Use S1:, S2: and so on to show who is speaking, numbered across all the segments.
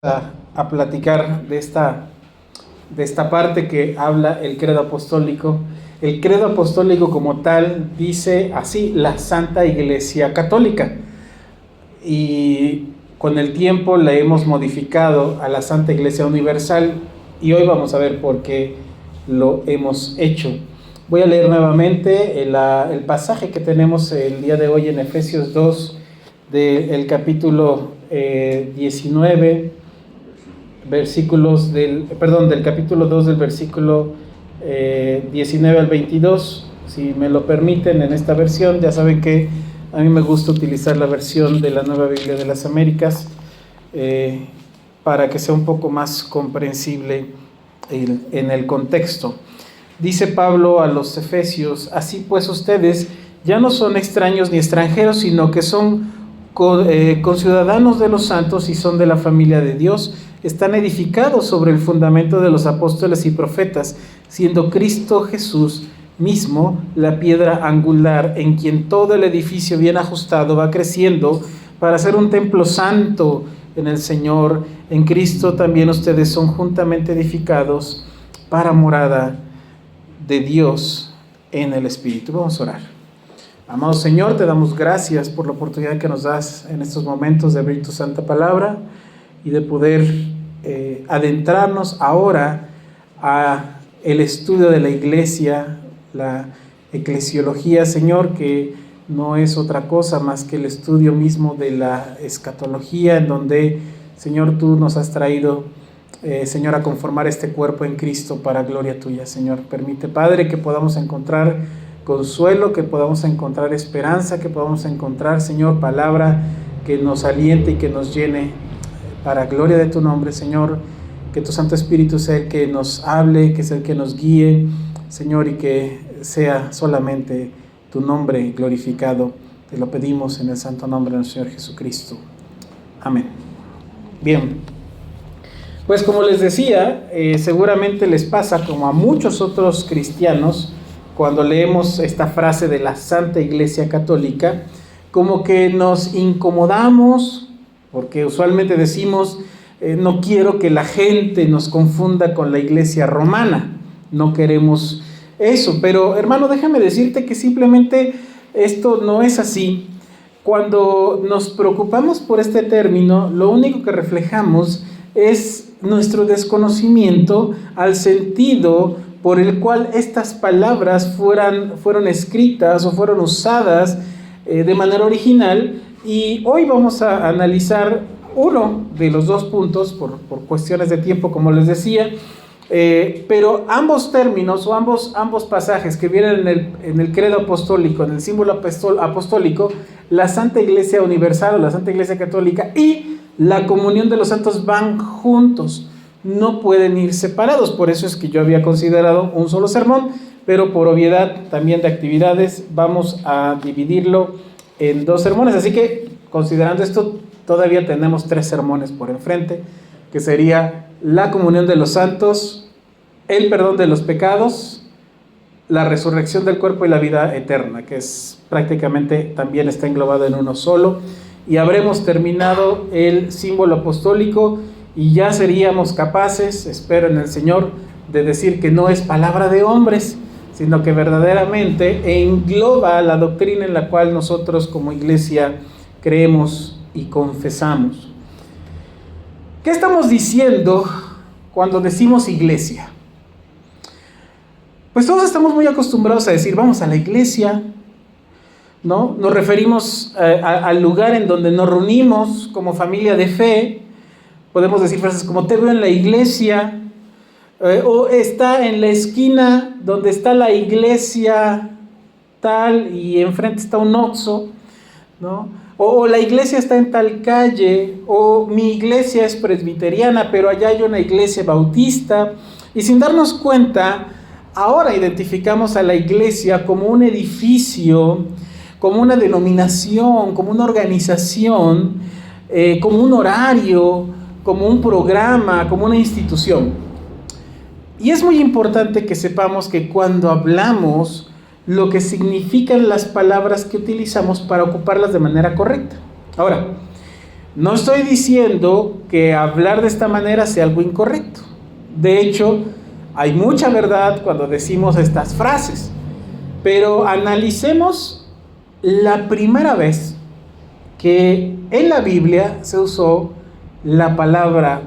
S1: a platicar de esta parte que habla el credo apostólico. El credo apostólico como tal dice así: la Santa Iglesia Católica, y con el tiempo la hemos modificado a la Santa Iglesia Universal, y hoy vamos a ver por qué lo hemos hecho. Voy a leer nuevamente el pasaje que tenemos el día de hoy en Efesios 2, del capítulo 19, del capítulo 2, del versículo 19 al 22. Si me lo permiten, en esta versión, ya saben que a mí me gusta utilizar la versión de la Nueva Biblia de las Américas, para que sea un poco más comprensible en el contexto. Dice Pablo a los Efesios: así pues ustedes ya no son extraños ni extranjeros, sino que son conciudadanos de los santos y son de la familia de Dios. Están edificados sobre el fundamento de los apóstoles y profetas, siendo Cristo Jesús mismo la piedra angular, en quien todo el edificio bien ajustado va creciendo para ser un templo santo en el Señor. En Cristo también ustedes son juntamente edificados para morada de Dios en el Espíritu. Vamos a orar. Amado Señor, te damos gracias por la oportunidad que nos das en estos momentos de abrir tu santa palabra y de poder adentrarnos ahora a el estudio de la iglesia, la eclesiología, Señor, que no es otra cosa más que el estudio mismo de la escatología, en donde, Señor, tú nos has traído, Señor, a conformar este cuerpo en Cristo para gloria tuya. Señor, permite, Padre, que podamos encontrar consuelo, que podamos encontrar esperanza, que podamos encontrar, Señor, palabra que nos aliente y que nos llene para gloria de tu nombre, Señor. Que tu Santo Espíritu sea el que nos hable, que sea el que nos guíe, Señor, y que sea solamente tu nombre glorificado. Te lo pedimos en el santo nombre de nuestro Señor Jesucristo. Amén. Bien, pues como les decía, seguramente les pasa como a muchos otros cristianos cuando leemos esta frase de la Santa Iglesia Católica, como que nos incomodamos, porque usualmente decimos, no quiero que la gente nos confunda con la Iglesia romana, no queremos eso. Pero hermano, déjame decirte que simplemente esto no es así. Cuando nos preocupamos por este término, lo único que reflejamos es nuestro desconocimiento al sentido por el cual estas palabras fueron escritas o fueron usadas de manera original. Y hoy vamos a analizar uno de los dos puntos por cuestiones de tiempo, como les decía, pero ambos términos o ambos pasajes que vienen en el credo apostólico, en el símbolo apostólico, la Santa Iglesia Universal o la Santa Iglesia Católica y la comunión de los santos van juntos, no pueden ir separados. Por eso es que yo había considerado un solo sermón, pero por obviedad también de actividades vamos a dividirlo en dos sermones. Así que, considerando esto, todavía tenemos 3 sermones por enfrente, que sería la comunión de los santos, el perdón de los pecados, la resurrección del cuerpo y la vida eterna, que es prácticamente también está englobado en uno solo. Y habremos terminado el símbolo apostólico y ya seríamos capaces, espero en el Señor, de decir que no es palabra de hombres, sino que verdaderamente engloba la doctrina en la cual nosotros como iglesia creemos y confesamos. ¿Qué estamos diciendo cuando decimos iglesia? Pues todos estamos muy acostumbrados a decir, vamos a la iglesia, ¿no? Nos referimos al lugar en donde nos reunimos como familia de fe. Podemos decir frases como, te veo en la iglesia, o está en la esquina donde está la iglesia tal y enfrente está un Oxxo, ¿no? O la iglesia está en tal calle, o mi iglesia es presbiteriana, pero allá hay una iglesia bautista. Y sin darnos cuenta, ahora identificamos a la iglesia como un edificio, como una denominación, como una organización, como un horario, como un programa, como una institución. Y es muy importante que sepamos que cuando hablamos, lo que significan las palabras que utilizamos para ocuparlas de manera correcta. Ahora, No estoy diciendo que hablar de esta manera sea algo incorrecto. De hecho, hay mucha verdad cuando decimos estas frases. Pero analicemos la primera vez que en la Biblia se usó la palabra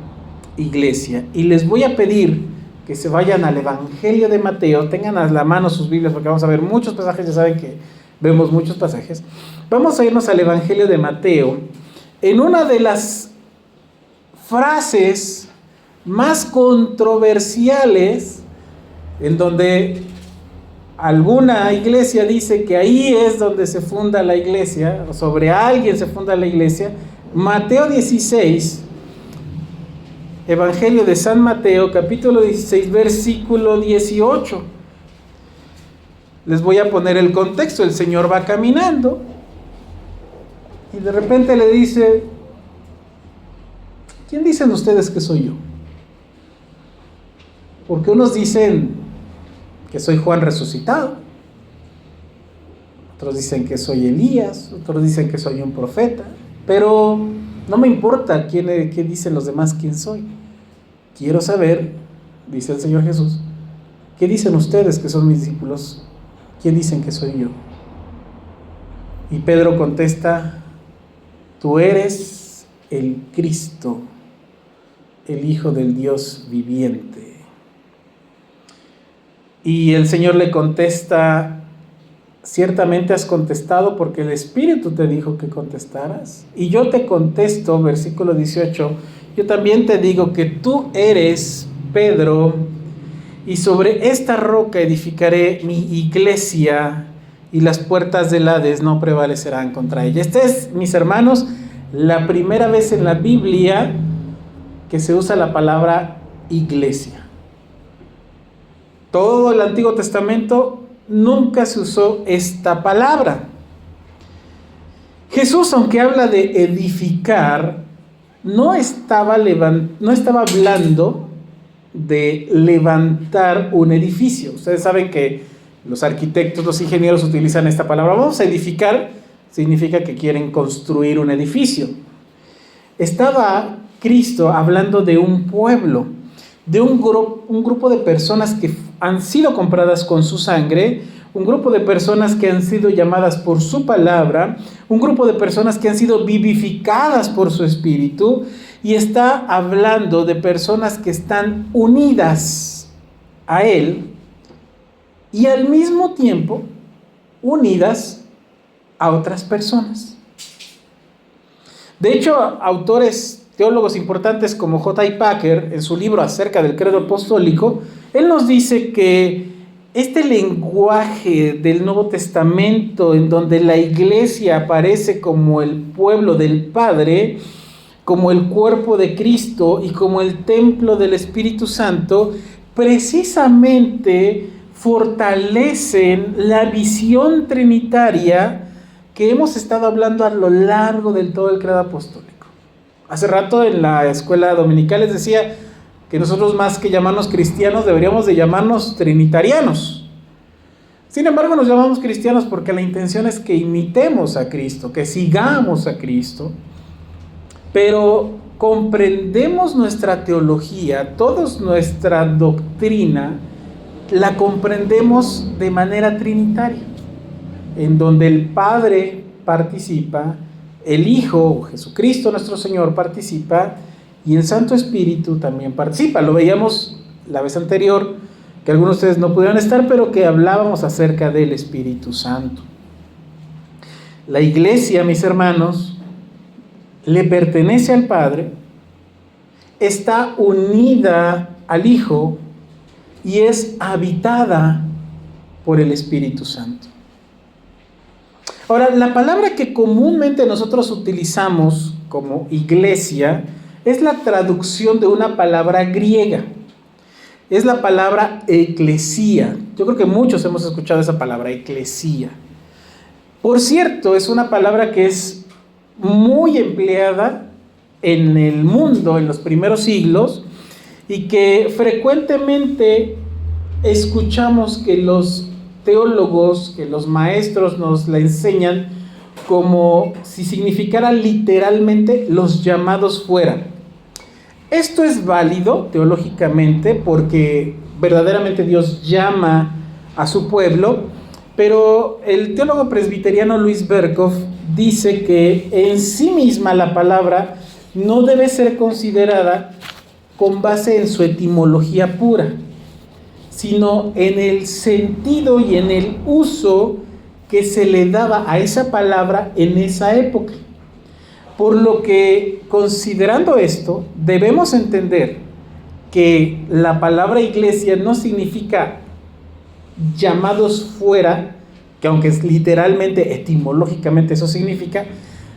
S1: iglesia. Y les voy a pedir que se vayan al Evangelio de Mateo, tengan a la mano sus Biblias porque vamos a ver muchos pasajes, ya saben que vemos muchos pasajes. Vamos a irnos al Evangelio de Mateo, en una de las frases más controversiales, en donde alguna iglesia dice que ahí es donde se funda la iglesia, o sobre alguien se funda la iglesia. Mateo 16, Evangelio de San Mateo, capítulo 16, versículo 18. Les voy a poner el contexto. El Señor va caminando y de repente le dice: ¿quién dicen ustedes que soy yo? Porque unos dicen que soy Juan resucitado, otros dicen que soy Elías, otros dicen que soy un profeta, pero no me importa qué dicen los demás quién soy. Quiero saber, dice el Señor Jesús, ¿qué dicen ustedes que son mis discípulos? ¿Quién dicen que soy yo? Y Pedro contesta: tú eres el Cristo, el Hijo del Dios viviente. Y el Señor le contesta: ciertamente has contestado porque el Espíritu te dijo que contestaras. Y yo te contesto, versículo 18, yo también te digo que tú eres Pedro, y sobre esta roca edificaré mi iglesia, y las puertas del Hades no prevalecerán contra ella. Esta es, mis hermanos, la primera vez en la Biblia que se usa la palabra iglesia. Todo el Antiguo Testamento nunca se usó esta palabra. Jesús, aunque habla de edificar, no estaba hablando de levantar un edificio. Ustedes saben que los arquitectos, los ingenieros utilizan esta palabra. Vamos a edificar, significa que quieren construir un edificio. Estaba Cristo hablando de un pueblo, de un grupo de personas que han sido compradas con su sangre, un grupo de personas que han sido llamadas por su palabra, un grupo de personas que han sido vivificadas por su espíritu, y está hablando de personas que están unidas a Él y al mismo tiempo unidas a otras personas. De hecho, autores teólogos importantes como J.I. Packer, en su libro acerca del credo apostólico, él nos dice que este lenguaje del Nuevo Testamento, en donde la iglesia aparece como el pueblo del Padre, como el cuerpo de Cristo y como el templo del Espíritu Santo, precisamente fortalecen la visión trinitaria que hemos estado hablando a lo largo de todo el credo apostólico. Hace rato en la escuela dominical les decía que nosotros, más que llamarnos cristianos, deberíamos de llamarnos trinitarianos. Sin embargo, nos llamamos cristianos porque la intención es que imitemos a Cristo, que sigamos a Cristo, pero comprendemos nuestra teología, toda nuestra doctrina, la comprendemos de manera trinitaria, en donde el Padre participa, el Hijo, Jesucristo nuestro Señor, participa, y el Santo Espíritu también participa. Lo veíamos la vez anterior, que algunos de ustedes no pudieron estar, pero que hablábamos acerca del Espíritu Santo. La iglesia, mis hermanos, le pertenece al Padre, está unida al Hijo y es habitada por el Espíritu Santo. Ahora, la palabra que comúnmente nosotros utilizamos como iglesia es la traducción de una palabra griega. Es la palabra eclesía. Yo creo que muchos hemos escuchado esa palabra, eclesía. Por cierto, es una palabra que es muy empleada en el mundo en los primeros siglos y que frecuentemente escuchamos que los teólogos, que los maestros nos la enseñan como si significara literalmente los llamados fuera. Esto es válido teológicamente porque verdaderamente Dios llama a su pueblo, pero el teólogo presbiteriano Luis Berkhoff dice que en sí misma la palabra no debe ser considerada con base en su etimología pura, sino en el sentido y en el uso que se le daba a esa palabra en esa época. Por lo que, considerando esto, debemos entender que la palabra iglesia no significa llamados fuera, que aunque es literalmente, etimológicamente eso significa,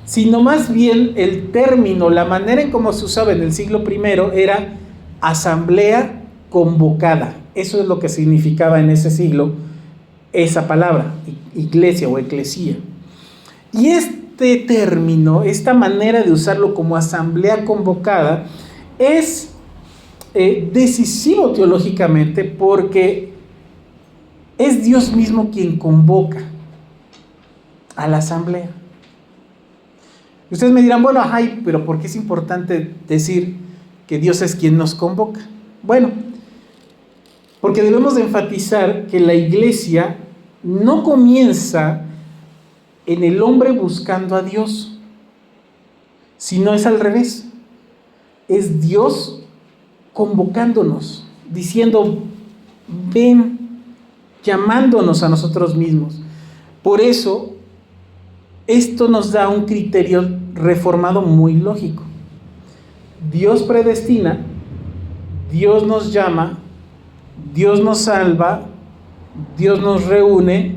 S1: sino más bien el término, la manera en cómo se usaba en el siglo I era asamblea convocada. Eso es lo que significaba en ese siglo esa palabra, iglesia o eclesía. Y este término, esta manera de usarlo como asamblea convocada, es decisivo teológicamente porque es Dios mismo quien convoca a la asamblea. Ustedes me dirán, bueno, ay, pero ¿por qué es importante decir que Dios es quien nos convoca? Bueno, porque debemos de enfatizar que la iglesia no comienza en el hombre buscando a Dios, sino es al revés. Es Dios convocándonos, diciendo, ven, llamándonos a nosotros mismos. Por eso, esto nos da un criterio reformado muy lógico. Dios predestina, Dios nos llama, Dios nos salva, Dios nos reúne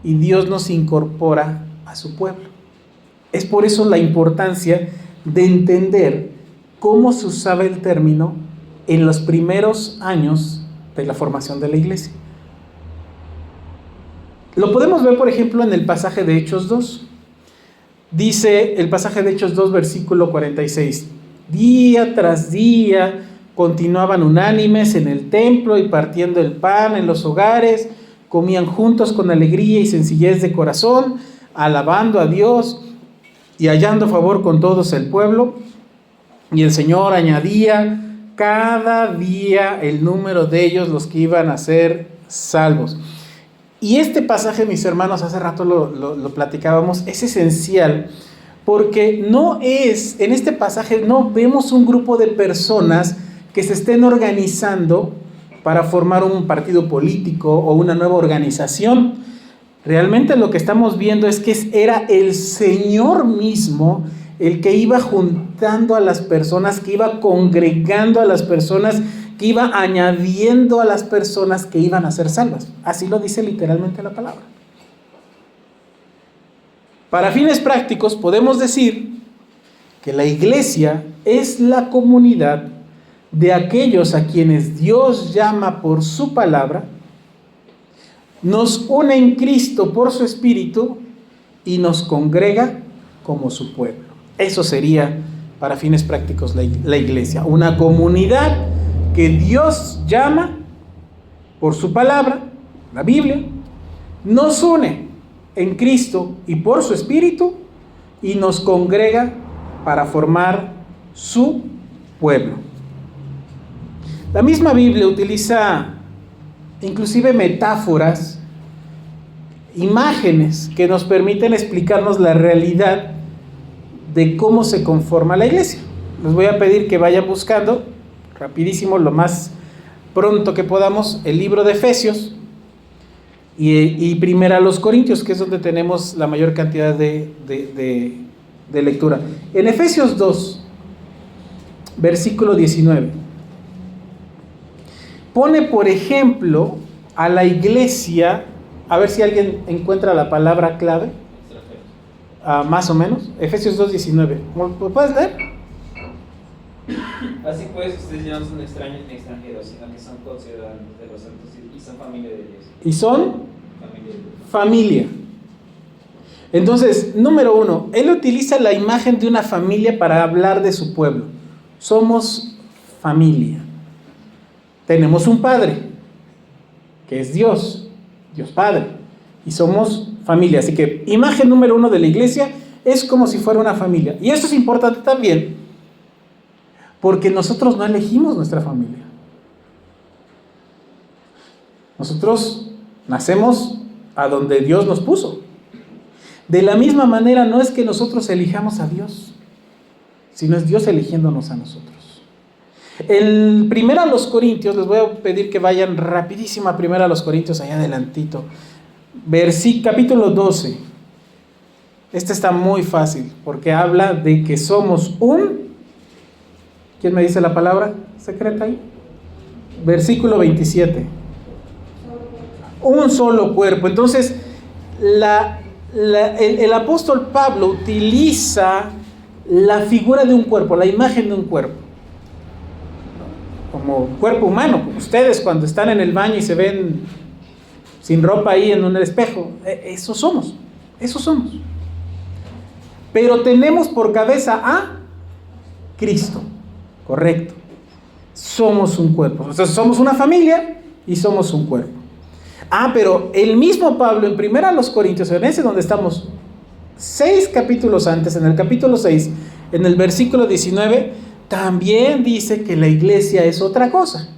S1: y Dios nos incorpora a su pueblo. Es por eso la importancia de entender cómo se usaba el término en los primeros años de la formación de la iglesia. Lo podemos ver, por ejemplo, en el pasaje de Hechos 2. Dice el pasaje de Hechos 2, versículo 46. Día tras día continuaban unánimes en el templo y partiendo el pan en los hogares, comían juntos con alegría y sencillez de corazón, alabando a Dios y hallando favor con todos el pueblo. Y el Señor añadía cada día el número de ellos, los que iban a ser salvos. Y este pasaje, mis hermanos, hace rato lo platicábamos, es esencial porque en este pasaje no vemos un grupo de personas que se estén organizando para formar un partido político o una nueva organización. Realmente lo que estamos viendo es que era el Señor mismo el que iba juntando a las personas, que iba congregando a las personas, que iba añadiendo a las personas que iban a ser salvas. Así lo dice literalmente la palabra. Para fines prácticos podemos decir que la iglesia es la comunidad de aquellos a quienes Dios llama por su palabra, nos une en Cristo por su Espíritu y nos congrega como su pueblo. Eso sería, para fines prácticos, la iglesia, una comunidad que Dios llama por su palabra, la Biblia, nos une en Cristo y por su Espíritu y nos congrega para formar su pueblo. La misma Biblia utiliza inclusive metáforas, imágenes que nos permiten explicarnos la realidad de cómo se conforma la iglesia. Les voy a pedir que vayan buscando rapidísimo, lo más pronto que podamos, el libro de Efesios y primera a los Corintios, que es donde tenemos la mayor cantidad de lectura. En Efesios 2, versículo 19, pone por ejemplo a la iglesia, a ver si alguien encuentra la palabra clave, más o menos, Efesios 2, 19, ¿lo puedes leer?
S2: Así pues, ustedes ya no son extraños ni extranjeros, sino que son conciudadanos de los santos y son familia de Dios.
S1: Y son
S2: Familia de Dios.
S1: familia. Entonces, número uno, él utiliza la imagen de una familia para hablar de su pueblo. Somos familia. Tenemos un Padre, que es Dios, Dios Padre, y somos familia. Así que imagen número 1 de la iglesia es como si fuera una familia. Y esto es importante también porque nosotros no elegimos nuestra familia. Nosotros nacemos a donde Dios nos puso. De la misma manera, no es que nosotros elijamos a Dios, sino es Dios eligiéndonos a nosotros. El 1 Corintios, les voy a pedir que vayan rapidísimo a 1 Corintios, allá adelantito. Capítulo 12. Este está muy fácil, porque habla de que somos un... ¿Quién me dice la palabra secreta ahí? Versículo 27. Un solo cuerpo. Entonces, el apóstol Pablo utiliza la figura de un cuerpo, la imagen de un cuerpo, como cuerpo humano. Ustedes cuando están en el baño y se ven sin ropa ahí en un espejo, eso somos. Pero tenemos por cabeza a Cristo, correcto. Somos un cuerpo. Entonces somos una familia y somos un cuerpo. Pero el mismo Pablo en 1 Corintios, en ese donde estamos 6 capítulos antes, en el capítulo 6, en el versículo 19, también dice que la iglesia es otra cosa.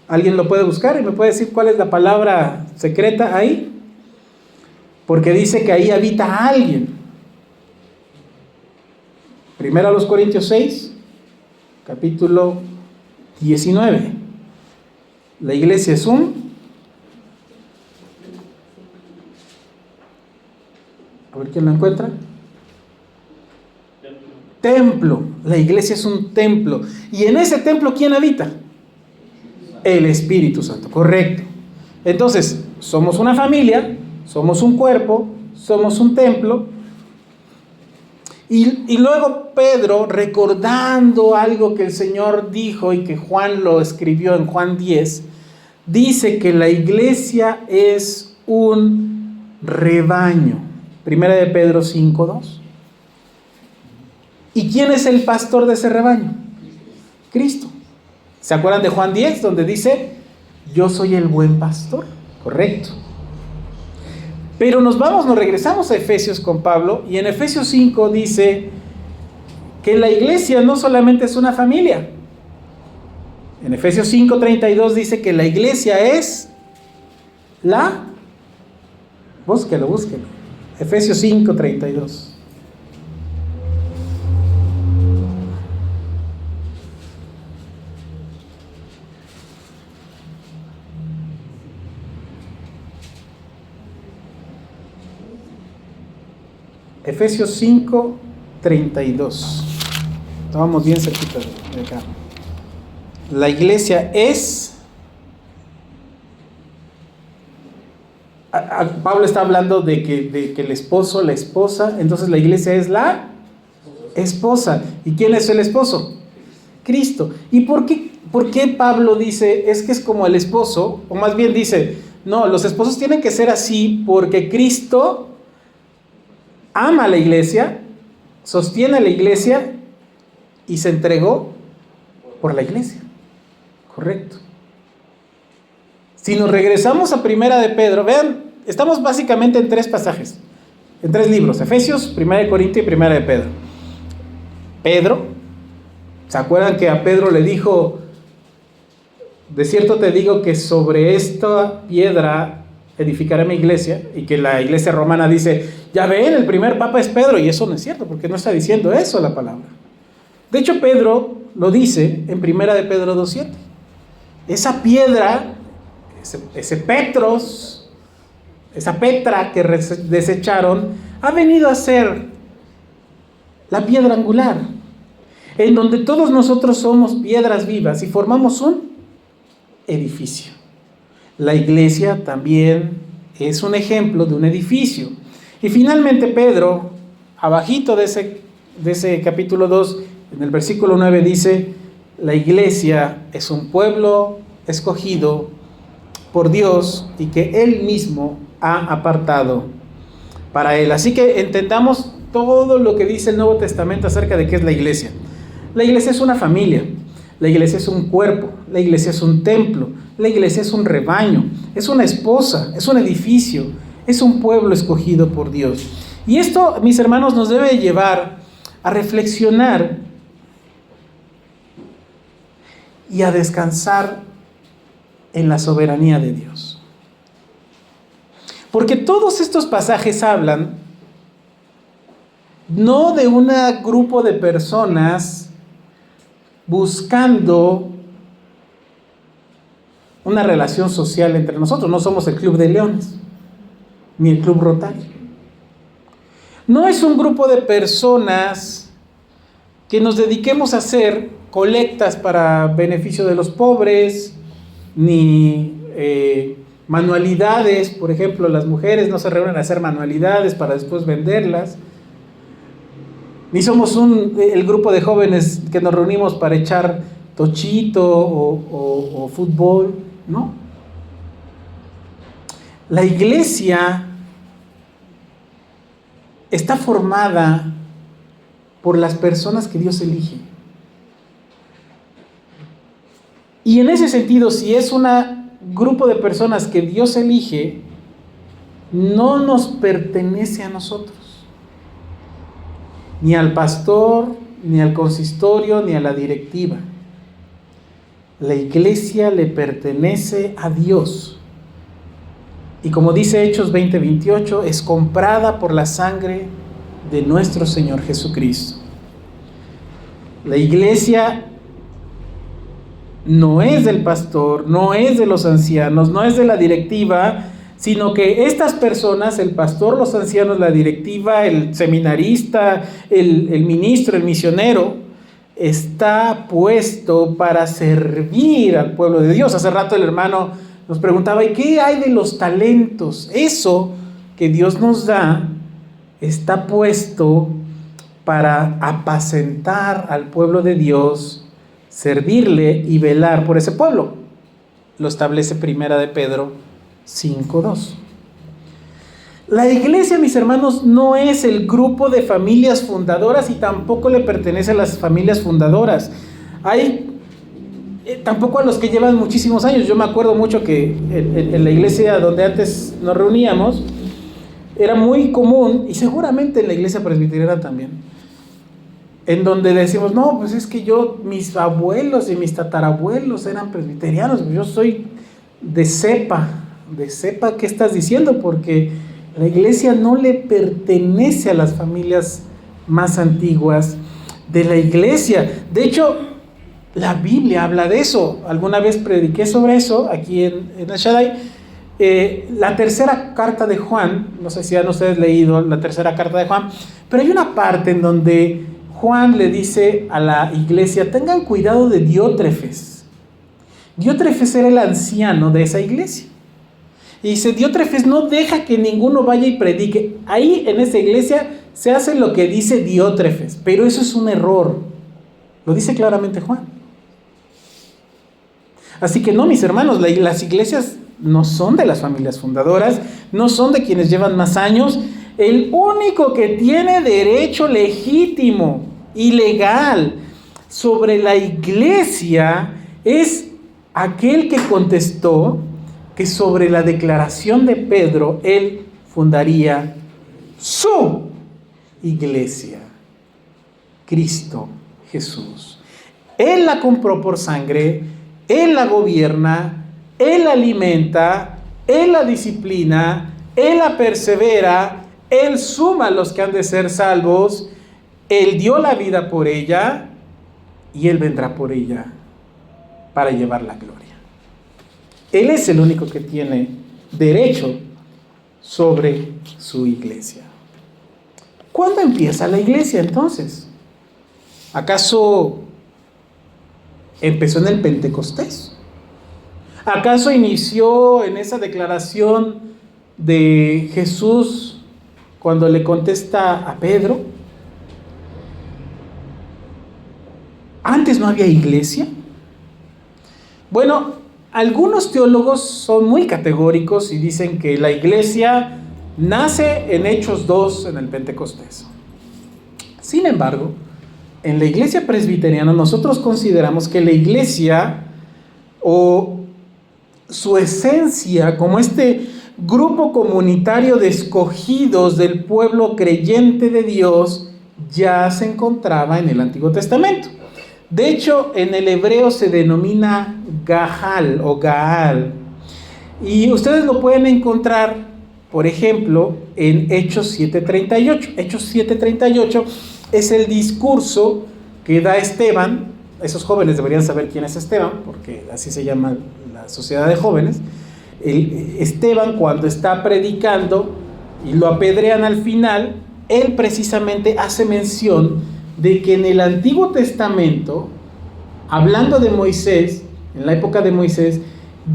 S1: ¿Alguien lo puede buscar y me puede decir cuál es la palabra secreta ahí? Porque dice que ahí habita alguien. 1 Corintios 6, capítulo 19. La iglesia es un... A ver quién lo encuentra. Templo. La iglesia es un templo. Y en ese templo, ¿quién habita? El Espíritu Santo, correcto. Entonces, somos una familia, somos un cuerpo, somos un templo. Y luego Pedro, recordando algo que el Señor dijo y que Juan lo escribió en Juan 10, dice que la iglesia es un rebaño. 1 de Pedro 5:2. ¿Y quién es el pastor de ese rebaño? Cristo. ¿Se acuerdan de Juan 10, donde dice, yo soy el buen pastor? Correcto. Pero nos regresamos a Efesios con Pablo, y en Efesios 5 dice que la iglesia no solamente es una familia. En Efesios 5:32 dice que la iglesia es la... Búsquelo. Efesios 5:32. Efesios 5:32. Estábamos bien cerquita de acá. La iglesia es... Pablo está hablando de que el esposo, la esposa, entonces la iglesia es la esposa. ¿Y quién es el esposo? Cristo. ¿Y por qué Pablo dice, es que es como el esposo? O más bien dice, no, los esposos tienen que ser así porque Cristo ama a la iglesia, sostiene a la iglesia y se entregó por la iglesia. Correcto. Si nos regresamos a 1 de Pedro, vean, estamos básicamente en 3 pasajes, en 3 libros, Efesios, 1 de Corintios y 1 de Pedro. Pedro, ¿se acuerdan que a Pedro le dijo, de cierto te digo que sobre esta piedra edificaré mi iglesia? Y que la iglesia romana dice, ya ven, el primer papa es Pedro, y eso no es cierto, porque no está diciendo eso la palabra. De hecho, Pedro lo dice en 1 de Pedro 2:7. Esa piedra, ese Petros, esa Petra que desecharon, ha venido a ser la piedra angular, en donde todos nosotros somos piedras vivas y formamos un edificio. La iglesia también es un ejemplo de un edificio. Y finalmente Pedro, abajito de ese capítulo 2, en el versículo 9 dice, la iglesia es un pueblo escogido por Dios y que Él mismo ha apartado para Él. Así que entendamos todo lo que dice el Nuevo Testamento acerca de qué es la iglesia. La iglesia es una familia, la iglesia es un cuerpo, la iglesia es un templo, la iglesia es un rebaño, es una esposa, es un edificio, es un pueblo escogido por Dios. Y esto, mis hermanos, nos debe llevar a reflexionar y a descansar en la soberanía de Dios. Porque todos estos pasajes hablan no de un grupo de personas buscando una relación social entre nosotros. No somos el Club de Leones, ni el Club Rotario. No es un grupo de personas que nos dediquemos a hacer colectas para beneficio de los pobres, ni manualidades. Por ejemplo, las mujeres no se reúnen a hacer manualidades para después venderlas. Ni somos el grupo de jóvenes que nos reunimos para echar tochito o fútbol, ¿no? La iglesia está formada por las personas que Dios elige. Y en ese sentido, si es un grupo de personas que Dios elige, no nos pertenece a nosotros, ni al pastor, ni al consistorio, ni a la directiva. La iglesia le pertenece a Dios. Y como dice Hechos 20:28, es comprada por la sangre de nuestro Señor Jesucristo. La iglesia no es del pastor, no es de los ancianos, no es de la directiva, sino que estas personas, el pastor, los ancianos, la directiva, el seminarista, el ministro, el misionero, está puesto para servir al pueblo de Dios. Hace rato el hermano nos preguntaba, ¿y qué hay de los talentos? Eso que Dios nos da está puesto para apacentar al pueblo de Dios, servirle y velar por ese pueblo. Lo establece Primera de Pedro 5:2. La iglesia, mis hermanos, no es el grupo de familias fundadoras y tampoco le pertenece a las familias fundadoras. Tampoco a los que llevan muchísimos años. Yo me acuerdo mucho que en la iglesia donde antes nos reuníamos, era muy común, y seguramente en la iglesia presbiteriana también, en donde decimos, no, pues es que mis abuelos y mis tatarabuelos eran presbiterianos, yo soy de cepa, ¿qué estás diciendo? Porque la iglesia no le pertenece a las familias más antiguas de la iglesia. De hecho, la Biblia habla de eso. Alguna vez prediqué sobre eso aquí en El Shaddai. La tercera carta de Juan, no sé si han ustedes leído la tercera carta de Juan, pero hay una parte en donde Juan le dice a la iglesia, tengan cuidado de Diótrefes. Diótrefes era el anciano de esa iglesia. Y dice, Diótrefes no deja que ninguno vaya y predique. Ahí en esa iglesia se hace lo que dice Diótrefes, pero eso es un error. Lo dice claramente Juan. Así que no, mis hermanos, las iglesias no son de las familias fundadoras, no son de quienes llevan más años. El único que tiene derecho legítimo y legal sobre la iglesia es aquel que contestó que sobre la declaración de Pedro, él fundaría su iglesia, Cristo Jesús. Él la compró por sangre, Él la gobierna, Él la alimenta, Él la disciplina, Él la persevera, Él suma a los que han de ser salvos, Él dio la vida por ella y Él vendrá por ella para llevar la gloria. Él es el único que tiene derecho sobre su iglesia. ¿Cuándo empieza la iglesia entonces? ¿Acaso empezó en el Pentecostés? ¿Acaso inició en esa declaración de Jesús cuando le contesta a Pedro? ¿Antes no había iglesia? Bueno, algunos teólogos son muy categóricos y dicen que la iglesia nace en Hechos 2 en el Pentecostés. Sin embargo, en la iglesia presbiteriana nosotros consideramos que la iglesia o su esencia como este grupo comunitario de escogidos del pueblo creyente de Dios ya se encontraba en el Antiguo Testamento. De hecho, en el hebreo se denomina Gahal o Gaal. Y ustedes lo pueden encontrar, por ejemplo, en Hechos 7:38. Hechos 7:38 es el discurso que da Esteban. Esos jóvenes deberían saber quién es Esteban, porque así se llama la sociedad de jóvenes. Esteban, cuando está predicando y lo apedrean al final, él precisamente hace mención de que en el Antiguo Testamento, hablando de Moisés, en la época de Moisés,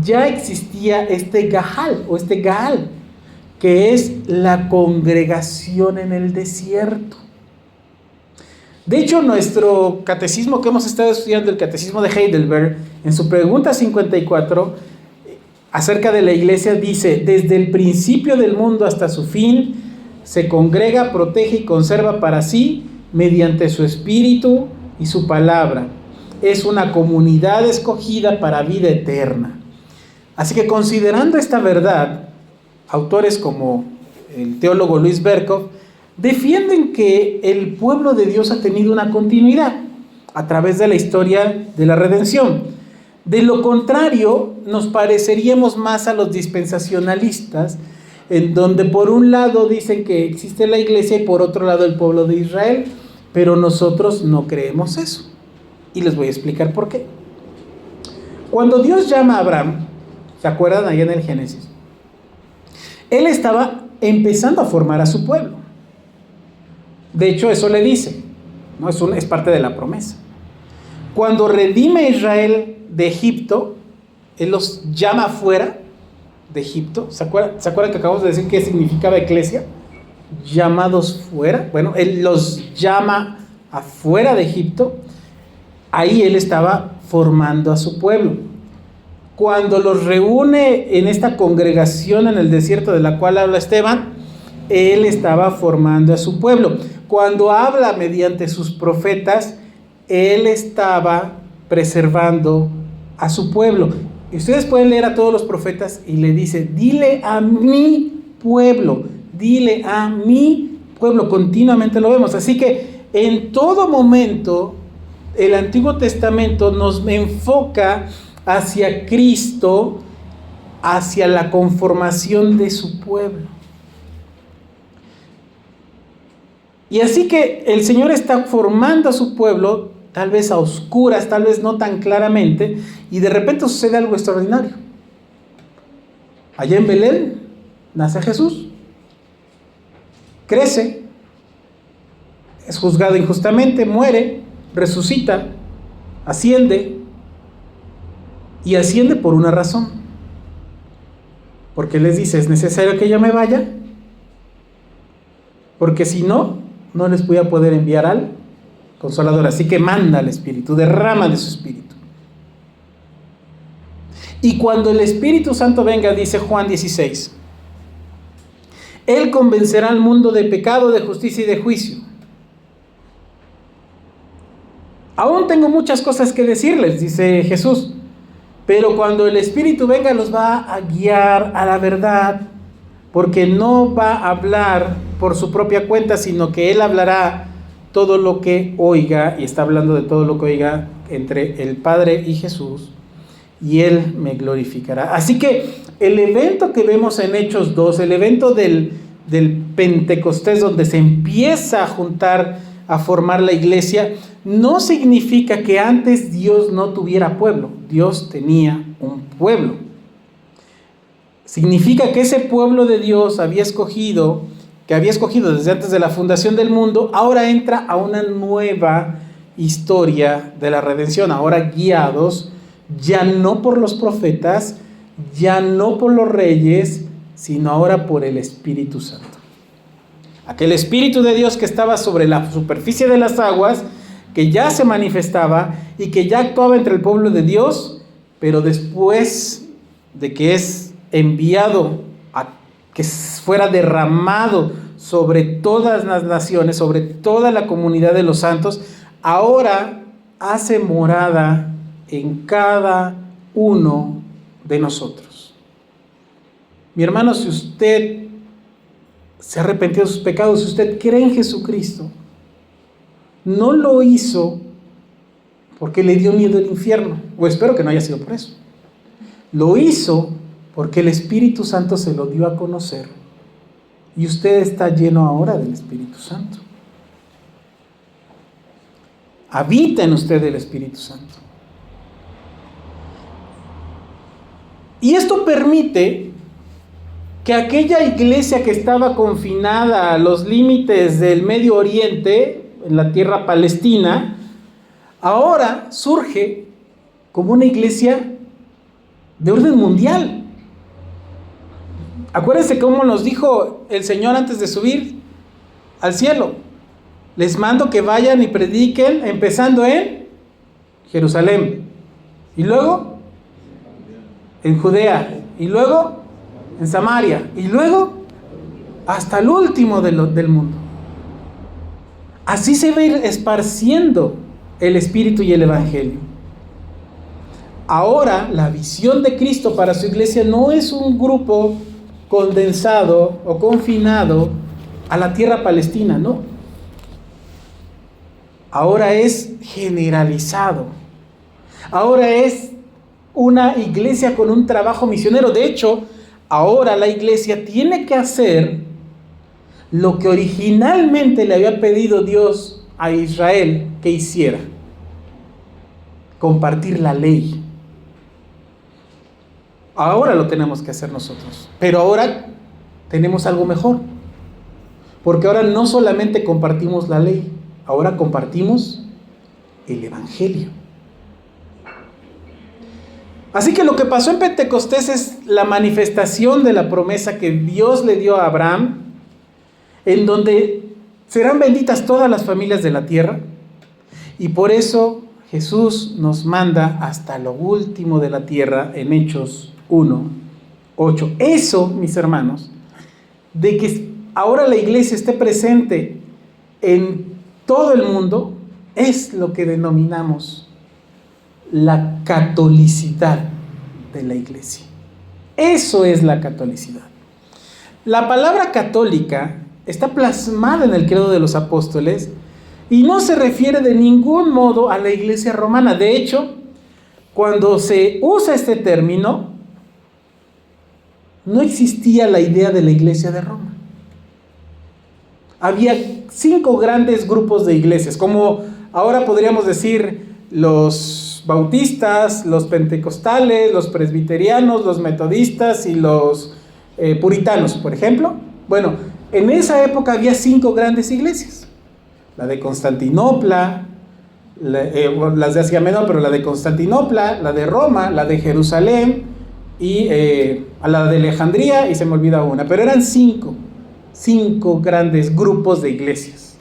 S1: ya existía este Gahal o este Gaal, que es la congregación en el desierto. De hecho, nuestro catecismo que hemos estado estudiando, el catecismo de Heidelberg, en su pregunta 54, acerca de la iglesia, dice: desde el principio del mundo hasta su fin, se congrega, protege y conserva para sí, mediante su espíritu y su palabra. Es una comunidad escogida para vida eterna. Así que, considerando esta verdad, autores como el teólogo Luis Berkhoff defienden que el pueblo de Dios ha tenido una continuidad a través de la historia de la redención. De lo contrario, nos pareceríamos más a los dispensacionalistas, en donde por un lado dicen que existe la iglesia y por otro lado el pueblo de Israel, pero nosotros no creemos eso. Y les voy a explicar por qué. Cuando Dios llama a Abraham, ¿se acuerdan allá en el Génesis? Él estaba empezando a formar a su pueblo. De hecho, eso le dice, ¿no? Es parte de la promesa. Cuando redime a Israel de Egipto, Él los llama fuera de Egipto. ¿Se acuerdan que acabamos de decir qué significaba eclesia? Llamados fuera. Bueno, Él los llama afuera de Egipto. Ahí Él estaba formando a su pueblo. Cuando los reúne en esta congregación en el desierto de la cual habla Esteban, Él estaba formando a su pueblo. Cuando habla mediante sus profetas, Él estaba preservando a su pueblo. Y ustedes pueden leer a todos los profetas y le dice: dile a mi pueblo, dile a mi pueblo. Continuamente lo vemos. Así que en todo momento el Antiguo Testamento nos enfoca hacia Cristo, hacia la conformación de su pueblo. Y así que el Señor está formando a su pueblo, tal vez a oscuras, tal vez no tan claramente, y de repente sucede algo extraordinario. Allá en Belén nace Jesús, crece, es juzgado injustamente, muere, resucita, asciende, y asciende por una razón. Porque les dice: es necesario que yo me vaya, porque si no, no les voy a poder enviar al Consolador. Así que manda al Espíritu, derrama de su Espíritu. Y cuando el Espíritu Santo venga, dice Juan 16, Él convencerá al mundo de pecado, de justicia y de juicio. Aún tengo muchas cosas que decirles, dice Jesús, pero cuando el Espíritu venga los va a guiar a la verdad, porque no va a hablar por su propia cuenta, sino que Él hablará todo lo que oiga, y está hablando de todo lo que oiga entre el Padre y Jesús, y Él me glorificará. Así que el evento que vemos en Hechos 2, el evento del Pentecostés, donde se empieza a juntar, a formar la iglesia, no significa que antes Dios no tuviera pueblo. Dios tenía un pueblo. Significa que ese pueblo de Dios que había escogido desde antes de la fundación del mundo, ahora entra a una nueva historia de la redención, ahora guiados ya no por los profetas, ya no por los reyes, sino ahora por el Espíritu Santo. Aquel Espíritu de Dios que estaba sobre la superficie de las aguas, que ya se manifestaba y que ya actuaba entre el pueblo de Dios, pero después de que es enviado a que fuera derramado sobre todas las naciones, sobre toda la comunidad de los santos, ahora hace morada en cada uno de nosotros. Mi hermano, si usted se ha arrepentido de sus pecados, si usted cree en Jesucristo, no lo hizo porque le dio miedo el infierno, o espero que no haya sido por eso. Lo hizo porque el Espíritu Santo se lo dio a conocer y usted está lleno ahora del Espíritu Santo. Habita en usted el Espíritu Santo. Y esto permite que aquella iglesia que estaba confinada a los límites del Medio Oriente, en la tierra palestina, ahora surge como una iglesia de orden mundial. Acuérdense cómo nos dijo el Señor antes de subir al cielo: les mando que vayan y prediquen, empezando en Jerusalén, y luego en Judea, y luego en Samaria, y luego hasta el último del mundo. Así se va a ir esparciendo el Espíritu y el Evangelio. Ahora la visión de Cristo para su iglesia no es un grupo condensado o confinado a la tierra palestina, no. Ahora es generalizado. Ahora es una iglesia con un trabajo misionero. De hecho, ahora la iglesia tiene que hacer lo que originalmente le había pedido Dios a Israel que hiciera: compartir la ley. Ahora lo tenemos que hacer nosotros, pero ahora tenemos algo mejor, porque ahora no solamente compartimos la ley, ahora compartimos el Evangelio. Así que lo que pasó en Pentecostés es la manifestación de la promesa que Dios le dio a Abraham, en donde serán benditas todas las familias de la tierra, y por eso Jesús nos manda hasta lo último de la tierra en Hechos 1:8. Eso, mis hermanos, de que ahora la iglesia esté presente en todo el mundo, es lo que denominamos la catolicidad de la iglesia. Eso es la catolicidad. La palabra católica está plasmada en el credo de los apóstoles y no se refiere de ningún modo a la iglesia romana. De hecho, cuando se usa este término, no existía la idea de la iglesia de Roma. Había 5 grandes grupos de iglesias, como ahora podríamos decir los bautistas, los pentecostales, los presbiterianos, los metodistas y los puritanos, por ejemplo. Bueno, en esa época había 5 grandes iglesias: la de Constantinopla, las de Asia Menor, pero la de Constantinopla, la de Roma, la de Jerusalén y a la de Alejandría, y se me olvida una, pero eran 5 grandes grupos de iglesias,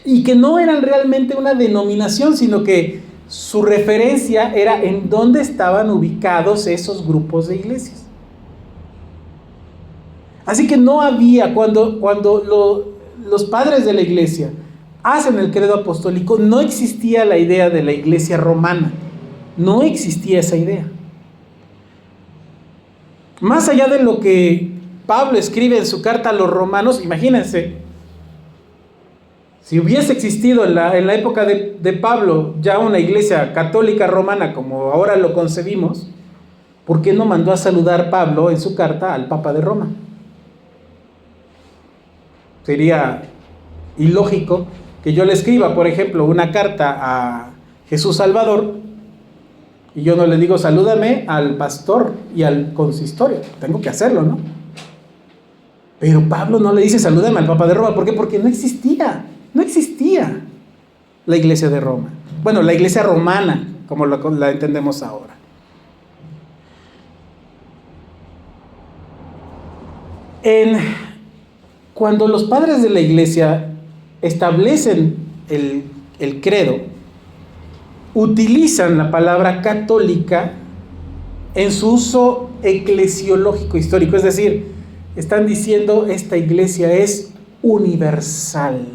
S1: y que no eran realmente una denominación, sino que su referencia era en dónde estaban ubicados esos grupos de iglesias. Así que no había, cuando los padres de la iglesia hacen el credo apostólico, no existía la idea de la iglesia romana, no existía esa idea. Más allá de lo que Pablo escribe en su carta a los romanos, imagínense, si hubiese existido en la época de Pablo ya una iglesia católica romana como ahora lo concebimos, ¿por qué no mandó a saludar Pablo en su carta al Papa de Roma? Sería ilógico que yo le escriba, por ejemplo, una carta a Jesús Salvador y yo no le digo salúdame al pastor y al consistorio. Tengo que hacerlo, ¿no? Pero Pablo no le dice salúdame al Papa de Roma. ¿Por qué? Porque no existía la iglesia de Roma. Bueno, la iglesia romana, como la entendemos ahora. Cuando los padres de la iglesia establecen el credo, utilizan la palabra católica en su uso eclesiológico histórico, es decir, están diciendo esta iglesia es universal.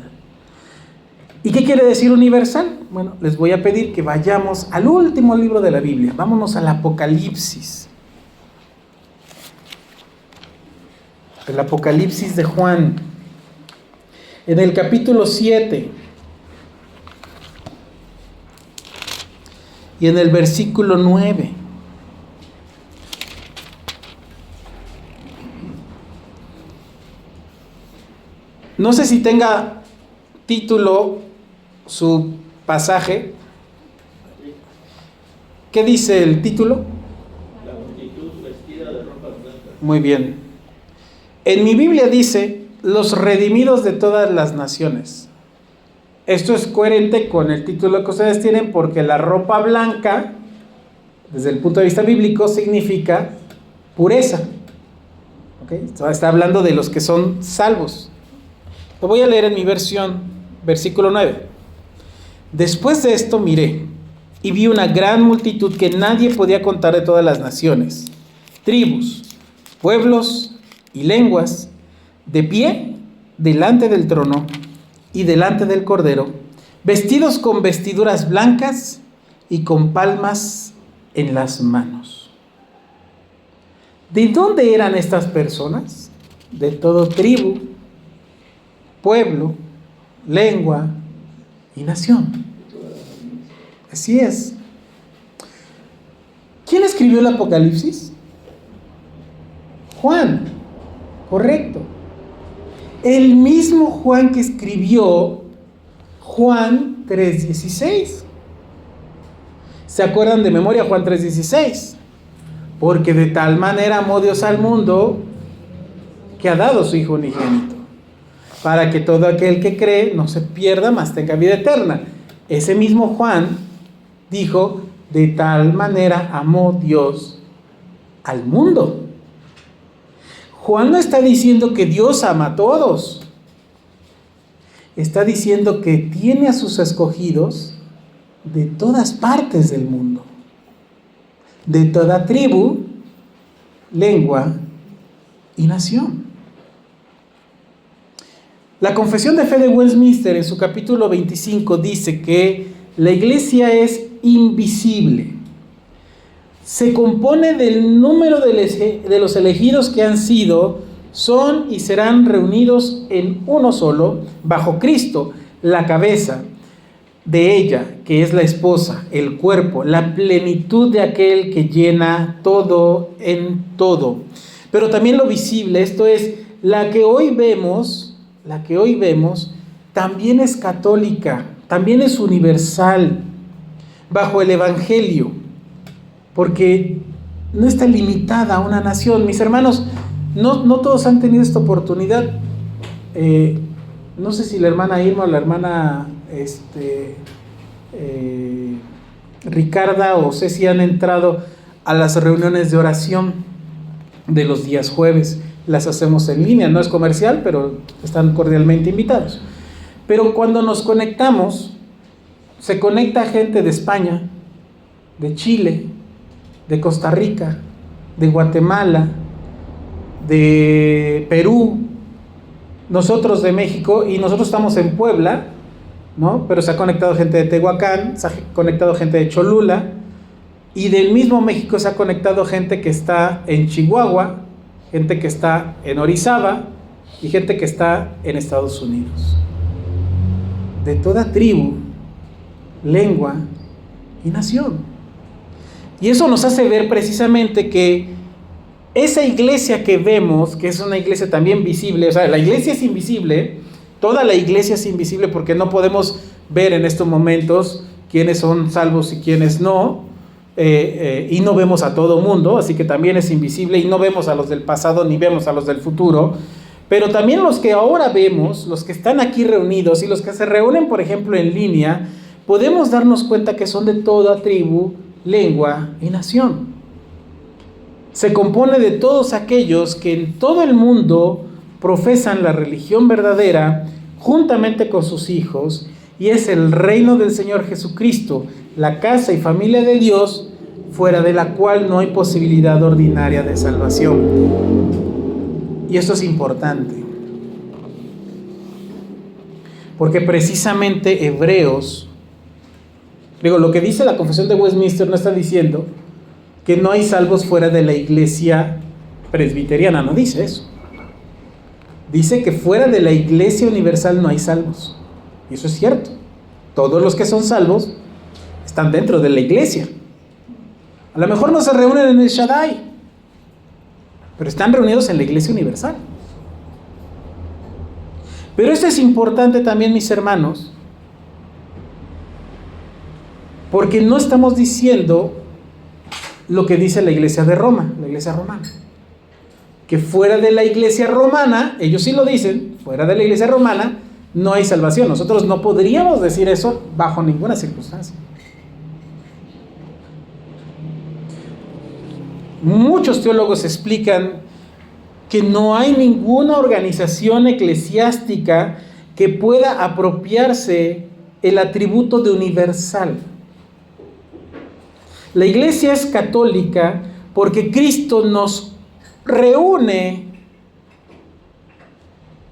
S1: ¿Y qué quiere decir universal? Bueno, les voy a pedir que vayamos al último libro de la Biblia, vámonos al Apocalipsis. El Apocalipsis de Juan, en el capítulo 7 y en el versículo 9. No sé si tenga título su pasaje. ¿Qué dice el título?
S3: La multitud vestida de ropas blancas.
S1: Muy bien. En mi Biblia dice, los redimidos de todas las naciones. Esto es coherente con el título que ustedes tienen, porque la ropa blanca, desde el punto de vista bíblico, significa pureza. ¿Okay? Está hablando de los que son salvos. Lo voy a leer en mi versión, versículo 9. Después de esto miré, y vi una gran multitud que nadie podía contar de todas las naciones, tribus, pueblos y lenguas, de pie delante del trono y delante del Cordero, vestidos con vestiduras blancas y con palmas en las manos. ¿De dónde eran estas personas? De todo tribu, pueblo, lengua y nación. Así es. ¿Quién escribió el Apocalipsis? Juan, correcto. El mismo Juan que escribió Juan 3:16. ¿Se acuerdan de memoria Juan 3:16? Porque de tal manera amó Dios al mundo que ha dado su Hijo unigénito, para que todo aquel que cree no se pierda, mas tenga vida eterna. Ese mismo Juan dijo, de tal manera amó Dios al mundo. Juan no está diciendo que Dios ama a todos. Está diciendo que tiene a sus escogidos de todas partes del mundo, de toda tribu, lengua y nación. La Confesión de Fe de Westminster, en su capítulo 25, dice que la iglesia es invisible. Se compone del número de los elegidos que han sido, son y serán reunidos en uno solo, bajo Cristo, la cabeza de ella, que es la esposa, el cuerpo, la plenitud de aquel que llena todo en todo. Pero también lo visible, esto es, la que hoy vemos, también es católica, también es universal, bajo el Evangelio, porque no está limitada a una nación. Mis hermanos, no todos han tenido esta oportunidad. No sé si la hermana Irma o la hermana Ricarda o Ceci han entrado a las reuniones de oración de los días jueves. Las hacemos en línea, no es comercial, pero están cordialmente invitados. Pero cuando nos conectamos, se conecta gente de España, de Chile, de Costa Rica, de Guatemala, de Perú, nosotros de México, y nosotros estamos en Puebla, ¿no? Pero se ha conectado gente de Tehuacán, se ha conectado gente de Cholula, y del mismo México se ha conectado gente que está en Chihuahua, gente que está en Orizaba y gente que está en Estados Unidos. De toda tribu, lengua y nación. Y eso nos hace ver precisamente que esa iglesia que vemos, que es una iglesia también visible, o sea, la iglesia es invisible, toda la iglesia es invisible porque no podemos ver en estos momentos quiénes son salvos y quiénes no, y no vemos a todo mundo, así que también es invisible, y no vemos a los del pasado ni vemos a los del futuro, pero también los que ahora vemos, los que están aquí reunidos y los que se reúnen, por ejemplo, en línea, podemos darnos cuenta que son de toda tribu, lengua y nación. Se compone de todos aquellos que en todo el mundo profesan la religión verdadera juntamente con sus hijos, y es el reino del Señor Jesucristo, la casa y familia de Dios, fuera de la cual no hay posibilidad ordinaria de salvación. Y esto es importante, porque precisamente Hebreos, lo que dice la Confesión de Westminster no está diciendo que no hay salvos fuera de la iglesia presbiteriana, no dice eso. dice que fuera de la iglesia universal no hay salvos. Y eso es cierto. Todos los que son salvos están dentro de la iglesia. A lo mejor no se reúnen en el Shaddai, pero están reunidos en la iglesia universal. Pero esto es importante también, mis hermanos, porque no estamos diciendo lo que dice la iglesia de Roma, la iglesia romana. Que fuera de la iglesia romana, ellos sí lo dicen, fuera de la iglesia romana no hay salvación. Nosotros no podríamos decir eso bajo ninguna circunstancia. Muchos teólogos explican que no hay ninguna organización eclesiástica que pueda apropiarse el atributo de universal. La iglesia es católica porque Cristo nos reúne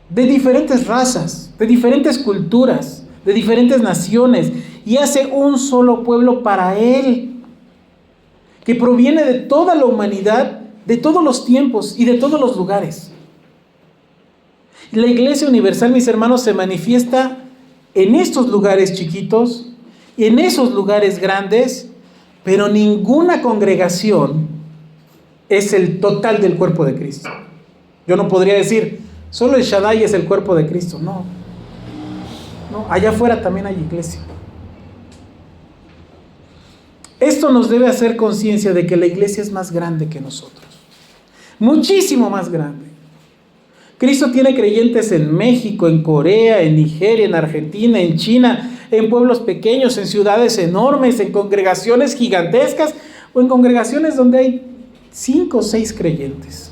S1: de diferentes razas, de diferentes culturas, de diferentes naciones, y hace un solo pueblo para Él, que proviene de toda la humanidad, de todos los tiempos y de todos los lugares. La iglesia universal, mis hermanos, se manifiesta en estos lugares chiquitos y en esos lugares grandes, pero ninguna congregación es el total del cuerpo de Cristo. Yo no podría decir, solo el Shaddai es el cuerpo de Cristo. No, allá afuera también hay iglesia. Esto nos debe hacer conciencia de que la iglesia es más grande que nosotros. Muchísimo más grande. Cristo tiene creyentes en México, en Corea, en Nigeria, en Argentina, en China, en pueblos pequeños, en ciudades enormes, en congregaciones gigantescas o en congregaciones donde hay 5 o 6 creyentes.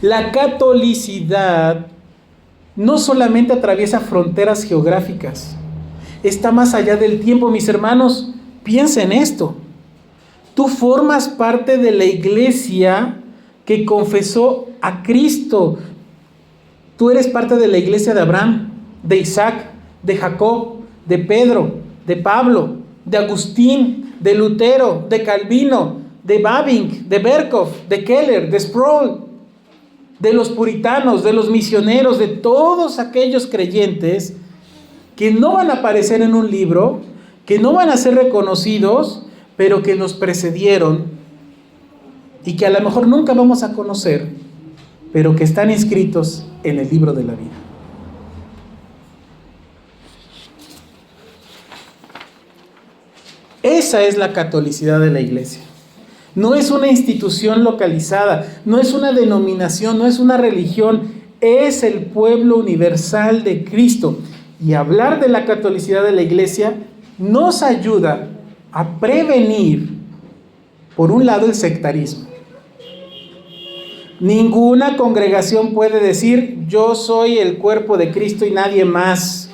S1: La catolicidad no solamente atraviesa fronteras geográficas, está más allá del tiempo, mis hermanos. Piensa en esto. Tú formas parte de la iglesia que confesó a Cristo. Tú eres parte de la iglesia de Abraham, de Isaac, de Jacob, de Pedro, de Pablo, de Agustín, de Lutero, de Calvino, de Bavinck, de Berkhoff, de Keller, de Sproul, de los puritanos, de los misioneros, de todos aquellos creyentes que no van a aparecer en un libro, que no van a ser reconocidos, pero que nos precedieron y que a lo mejor nunca vamos a conocer, pero que están inscritos en el libro de la vida. Esa es la catolicidad de la iglesia. No es una institución localizada, no es una denominación, no es una religión, es el pueblo universal de Cristo. Y hablar de la catolicidad de la iglesia nos ayuda a prevenir, por un lado, el sectarismo. Ninguna congregación puede decir, yo soy el cuerpo de Cristo y nadie más.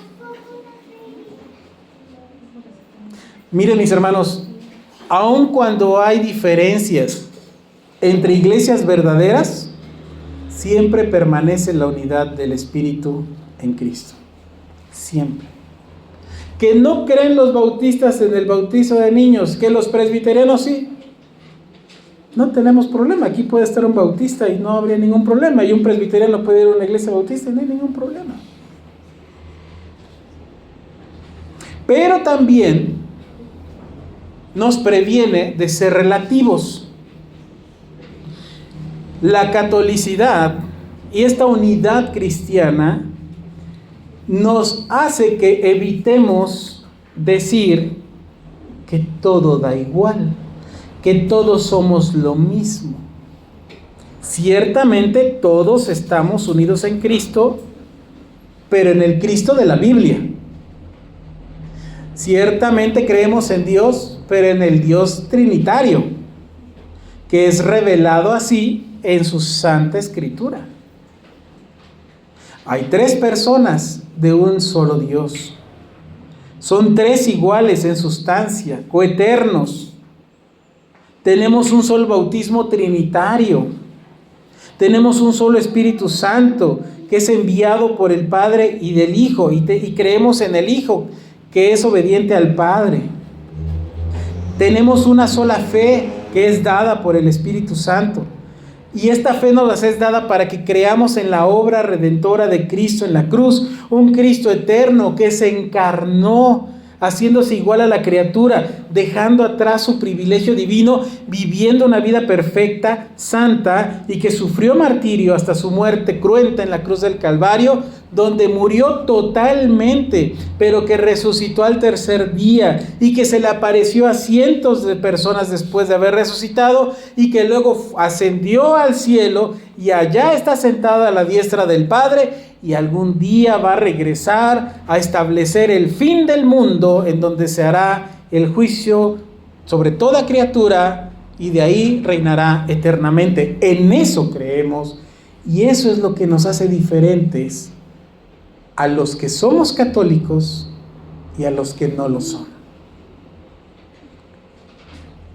S1: Miren, mis hermanos, aun cuando hay diferencias entre iglesias verdaderas, siempre permanece la unidad del Espíritu en Cristo. Siempre. Que no creen los bautistas en el bautizo de niños, que los presbiterianos sí. No tenemos problema. Aquí puede estar un bautista y no habría ningún problema. Y un presbiteriano puede ir a una iglesia bautista y no hay ningún problema. Pero también nos previene de ser relativos. La catolicidad y esta unidad cristiana nos hace que evitemos decir que todo da igual, que todos somos lo mismo. Ciertamente todos estamos unidos en Cristo, pero en el Cristo de la Biblia. Ciertamente creemos en Dios, pero en el Dios trinitario, que es revelado así en su Santa Escritura. Hay 3 personas de un solo Dios. Son 3 iguales en sustancia, coeternos. Tenemos un solo bautismo trinitario. Tenemos un solo Espíritu Santo que es enviado por el Padre y del Hijo. Y creemos en el Hijo que es obediente al Padre. Tenemos una sola fe que es dada por el Espíritu Santo. Y esta fe nos es dada para que creamos en la obra redentora de Cristo en la cruz, un Cristo eterno que se encarnó, haciéndose igual a la criatura, dejando atrás su privilegio divino, viviendo una vida perfecta, santa, y que sufrió martirio hasta su muerte cruenta en la cruz del Calvario, donde murió totalmente, pero que resucitó al tercer día, y que se le apareció a cientos de personas después de haber resucitado, y que luego ascendió al cielo, y allá está sentado a la diestra del Padre, y algún día va a regresar a establecer el fin del mundo, en donde se hará el juicio sobre toda criatura, y de ahí reinará eternamente. En eso creemos, y eso es lo que nos hace diferentes a los que somos católicos y a los que no lo son.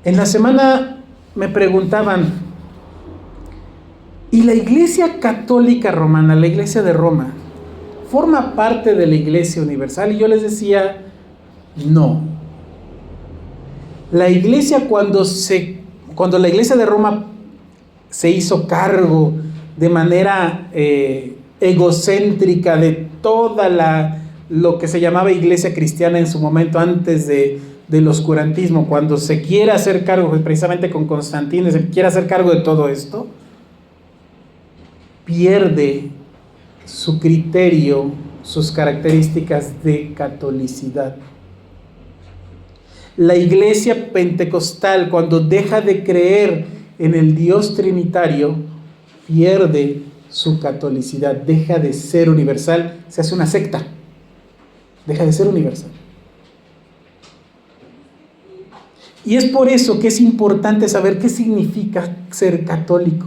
S1: En la semana me preguntaban, ¿y la Iglesia Católica Romana, la Iglesia de Roma, forma parte de la Iglesia Universal? Y yo les decía, no. La Iglesia, cuando la Iglesia de Roma se hizo cargo de manera egocéntrica de toda lo que se llamaba Iglesia cristiana en su momento, antes del oscurantismo, cuando se quiere hacer cargo, precisamente con Constantino, se quiere hacer cargo de todo esto, pierde su criterio, sus características de catolicidad. La Iglesia pentecostal, cuando deja de creer en el Dios trinitario, pierde su catolicidad, deja de ser universal, se hace una secta, deja de ser universal. Y es por eso que es importante saber qué significa ser católico.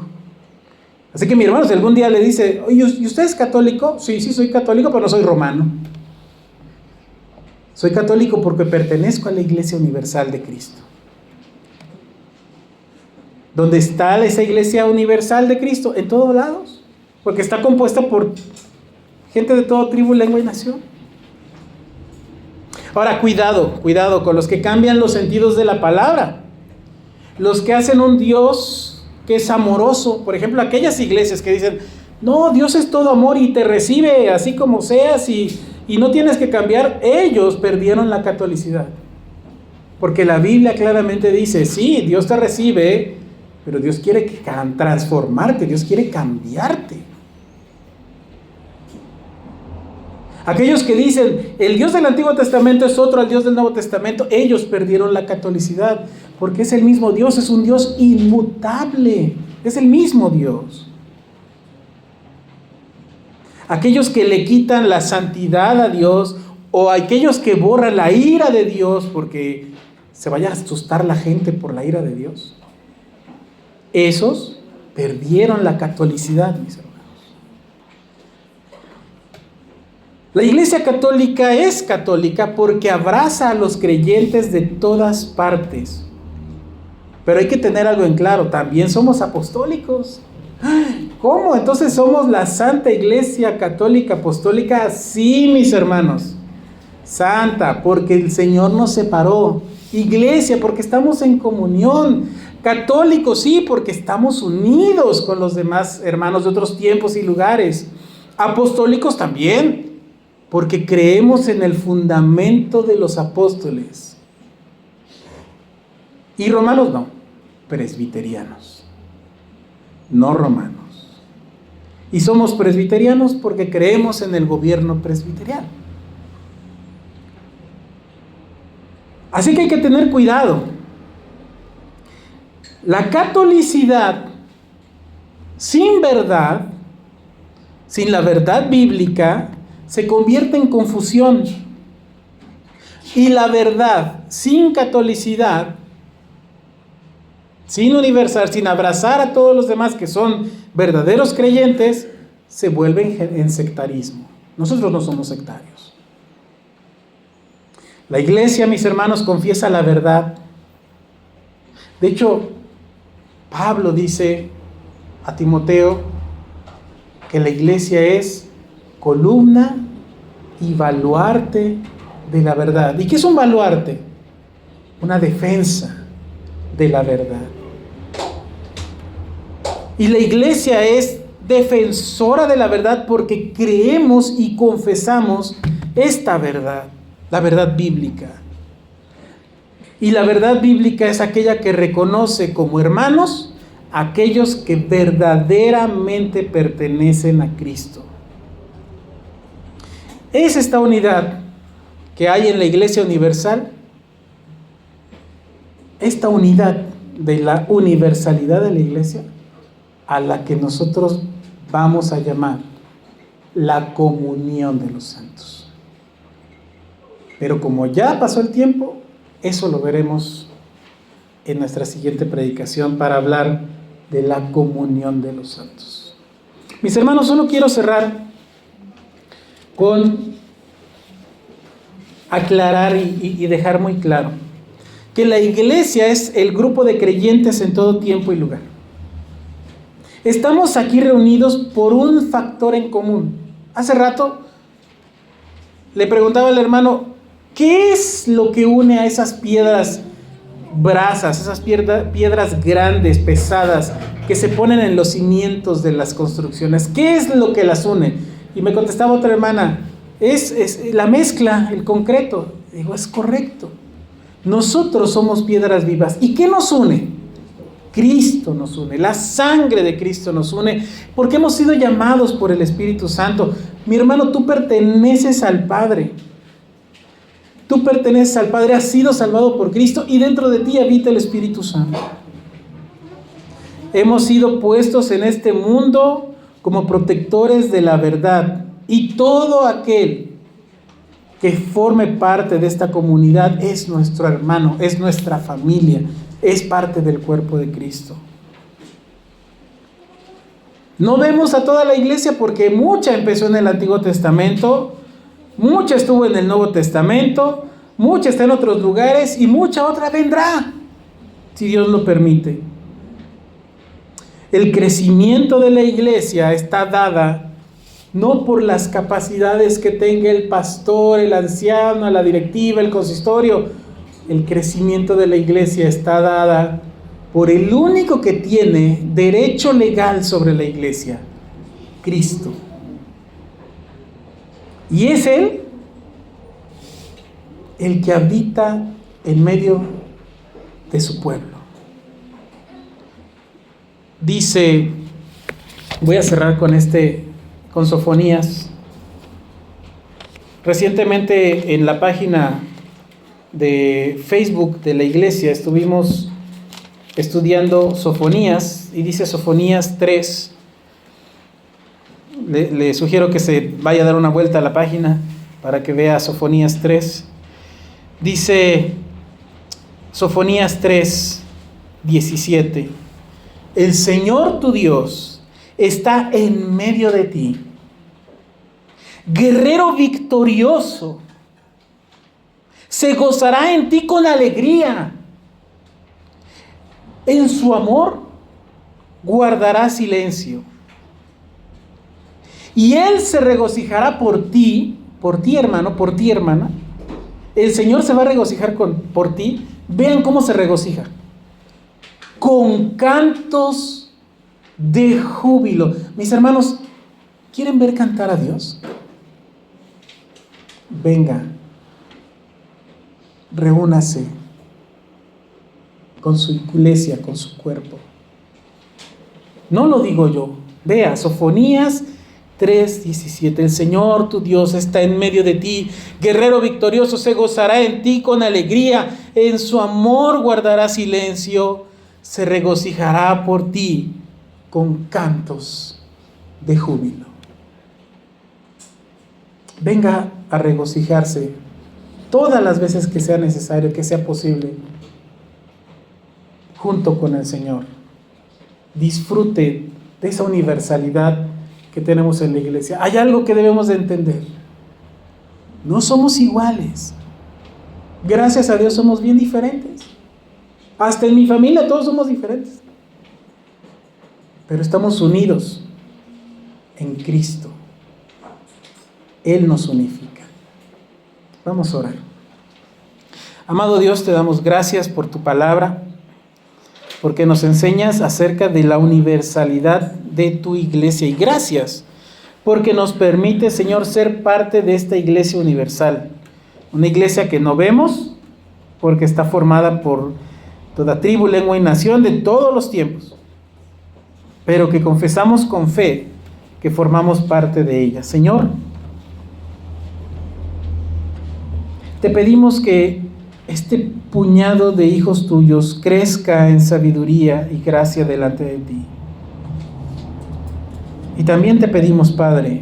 S1: Así que mi hermano, si algún día le dice, oye, ¿y usted es católico? Sí, soy católico, pero no soy romano. Soy católico porque pertenezco a la Iglesia Universal de Cristo. ¿Dónde está esa Iglesia Universal de Cristo? En todos lados, porque está compuesta por gente de toda tribu, lengua y nación. Ahora, cuidado con los que cambian los sentidos de la palabra, los que hacen un Dios que es amoroso. Por ejemplo, aquellas iglesias que dicen, no, Dios es todo amor y te recibe así como seas y no tienes que cambiar. Ellos perdieron la catolicidad, porque la Biblia claramente dice, sí, Dios te recibe, pero Dios quiere transformarte, Dios quiere cambiarte. Aquellos que dicen, el Dios del Antiguo Testamento es otro al Dios del Nuevo Testamento, ellos perdieron la catolicidad, porque es el mismo Dios, es un Dios inmutable, es el mismo Dios. Aquellos que le quitan la santidad a Dios, o aquellos que borran la ira de Dios, porque se vaya a asustar la gente por la ira de Dios, esos perdieron la catolicidad, mis hermanos. La Iglesia Católica es católica porque abraza a los creyentes de todas partes. Pero hay que tener algo en claro, también somos apostólicos. ¿Cómo? Entonces somos la Santa Iglesia Católica Apostólica. Sí, mis hermanos, santa, porque el Señor nos separó. Iglesia, porque estamos en comunión. Católicos, sí, porque estamos unidos con los demás hermanos de otros tiempos y lugares. Apostólicos también, porque creemos en el fundamento de los apóstoles. Y romanos no, presbiterianos, no romanos. Y somos presbiterianos porque creemos en el gobierno presbiteriano. Así que hay que tener cuidado. La catolicidad sin verdad, sin la verdad bíblica, se convierte en confusión. Y la verdad sin catolicidad, sin universal, sin abrazar a todos los demás que son verdaderos creyentes, se vuelve en sectarismo. Nosotros no somos sectarios. La iglesia, mis hermanos, confiesa la verdad. De hecho, Pablo dice a Timoteo que la iglesia es columna y baluarte de la verdad. ¿Y qué es un baluarte? Una defensa de la verdad. Y la iglesia es defensora de la verdad porque creemos y confesamos esta verdad, la verdad bíblica. Y la verdad bíblica es aquella que reconoce como hermanos a aquellos que verdaderamente pertenecen a Cristo. Es esta unidad que hay en la Iglesia Universal, esta unidad de la universalidad de la Iglesia, a la que nosotros vamos a llamar la comunión de los santos. Pero como ya pasó el tiempo, eso lo veremos en nuestra siguiente predicación para hablar de la comunión de los santos. Mis hermanos, solo quiero cerrar con aclarar y dejar muy claro que la iglesia es el grupo de creyentes en todo tiempo y lugar. Estamos aquí reunidos por un factor en común. Hace rato le preguntaba al hermano, ¿qué es lo que une a esas piedras brazas, esas piedras grandes, pesadas, que se ponen en los cimientos de las construcciones? ¿Qué es lo que las une? Y me contestaba otra hermana, es la mezcla, el concreto. Digo, es correcto. Nosotros somos piedras vivas. ¿Y qué nos une? Cristo nos une, la sangre de Cristo nos une, porque hemos sido llamados por el Espíritu Santo. Mi hermano, tú perteneces al Padre. Tú perteneces al Padre, has sido salvado por Cristo y dentro de ti habita el Espíritu Santo. Hemos sido puestos en este mundo como protectores de la verdad, y todo aquel que forme parte de esta comunidad es nuestro hermano, es nuestra familia, es parte del cuerpo de Cristo. No vemos a toda la iglesia porque mucha empezó en el Antiguo Testamento, mucha estuvo en el Nuevo Testamento, mucha está en otros lugares y mucha otra vendrá, si Dios lo permite. El crecimiento de la iglesia está dada no por las capacidades que tenga el pastor, el anciano, la directiva, el consistorio. El crecimiento de la iglesia está dada por el único que tiene derecho legal sobre la iglesia, Cristo. Y es Él el que habita en medio de su pueblo. Dice, voy a cerrar con Sofonías. Recientemente en la página de Facebook de la iglesia estuvimos estudiando Sofonías y dice Sofonías 3. Le sugiero que se vaya a dar una vuelta a la página para que vea Sofonías 3. Dice Sofonías 3, 17. El Señor tu Dios está en medio de ti, guerrero victorioso. Se gozará en ti con alegría. En su amor guardará silencio. Y Él se regocijará por ti hermano, por ti hermana. El Señor se va a regocijar por ti. Vean cómo se regocija. Con cantos de júbilo. Mis hermanos, ¿quieren ver cantar a Dios? Venga, reúnase con su iglesia, con su cuerpo. No lo digo yo. Vea, Sofonías 3:17. El Señor tu Dios está en medio de ti, guerrero victorioso, se gozará en ti con alegría, en su amor guardará silencio, se regocijará por ti con cantos de júbilo. Venga a regocijarse todas las veces que sea necesario, que sea posible, junto con el Señor. Disfrute de esa universalidad que tenemos en la iglesia. Hay algo que debemos de entender. No somos iguales. Gracias a Dios somos bien diferentes. Hasta en mi familia todos somos diferentes. Pero estamos unidos en Cristo. Él nos unifica. Vamos a orar. Amado Dios, te damos gracias por tu palabra. porque nos enseñas acerca de la universalidad de tu iglesia. Y gracias, porque nos permite, Señor, ser parte de esta iglesia universal. Una iglesia que no vemos, porque está formada por toda tribu, lengua y nación de todos los tiempos, pero que confesamos con fe que formamos parte de ella. Señor, te pedimos que este puñado de hijos tuyos crezca en sabiduría y gracia delante de ti. Y también te pedimos, Padre,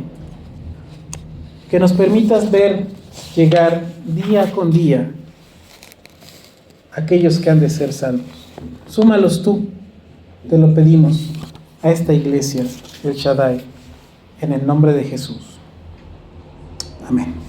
S1: que nos permitas ver llegar día con día aquellos que han de ser salvos. Súmalos tú, te lo pedimos, a esta iglesia, el Shaddai, en el nombre de Jesús. Amén.